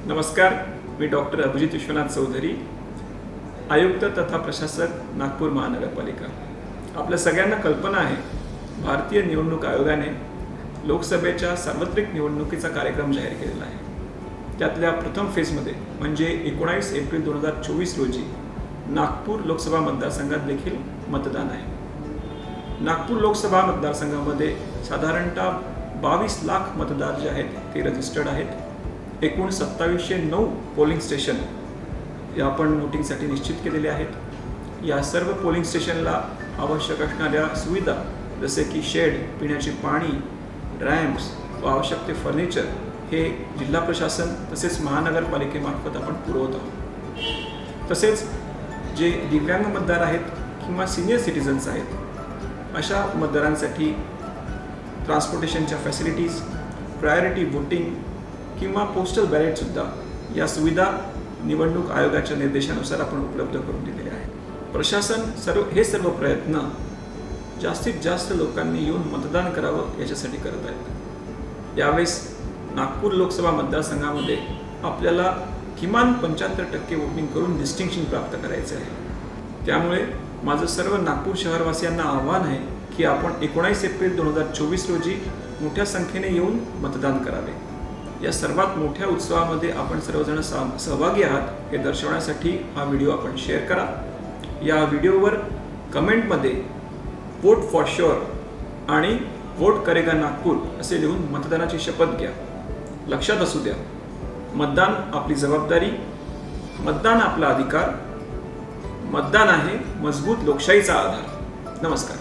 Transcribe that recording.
नमस्कार, मी डॉक्टर अभिजित विश्वनाथ चौधरी, आयुक्त तथा प्रशासक नागपूर महानगरपालिका। आपल्या सगळ्यांना कल्पना आहे, भारतीय निवडणूक आयोगाने लोकसभेच्या सार्वत्रिक निवडणुकीचा कार्यक्रम जाहीर केलेला आहे। त्यातल्या प्रथम फेजमध्ये म्हणजे 19 एप्रिल 2024 रोजी नागपूर लोकसभा मतदारसंघात देखील मतदान आहे। नागपूर लोकसभा मतदारसंघामध्ये साधारणतः 22 लाख मतदार जे आहेत ते रजिस्टर्ड आहेत। एकूण 2709 पोलिंग स्टेशन या आपण वोटिंगसाठी निश्चित केलेले आहेत। या सर्व पोलिंग स्टेशनला आवश्यक असणाऱ्या सुविधा जसे की शेड, पिण्याचे पाणी, रॅम्प्स व आवश्यक ते फर्निचर हे जिल्हा प्रशासन तसेच महानगरपालिकेमार्फत आपण पुरवत आहोत। तसेच जे दिव्यांग मतदार आहेत किंवा सिनियर सिटीजन्स आहेत अशा मतदारांसाठी ट्रान्सपोर्टेशनच्या फॅसिलिटीज, प्रायोरिटी वोटिंग किंवा पोस्टल बॅलेटसुद्धा या सुविधा निवडणूक आयोगाच्या निर्देशानुसार आपण उपलब्ध करून दिलेले आहेत। प्रशासन हे सर्व प्रयत्न जास्तीत जास्त लोकांनी येऊन मतदान करावं याच्यासाठी करत आहेत। यावेळेस नागपूर लोकसभा मतदारसंघामध्ये आपल्याला किमान 75% वोटिंग करून डिस्टिंक्शन प्राप्त करायचे आहे। त्यामुळे माझं सर्व नागपूर शहरवासियांना आव्हान आहे की आपण 19 एप्रिल 2024 रोजी मोठ्या संख्येने येऊन मतदान करावे। या सर्वात मोठ्या उत्सवामध्ये आपण सर्वजण सहभागी आहात हे दर्शवण्यासाठी हा व्हिडिओ आपण शेअर करा। या व्हिडिओवर कमेंटमध्ये वोट फॉर शुअर आणि वोट करेगा नागपूर असे लिहून मतदानाची शपथ घ्या। लक्षात असू द्या, मतदान आपली जबाबदारी, मतदान आपला अधिकार, मतदान आहे मजबूत लोकशाहीचा आधार। नमस्कार।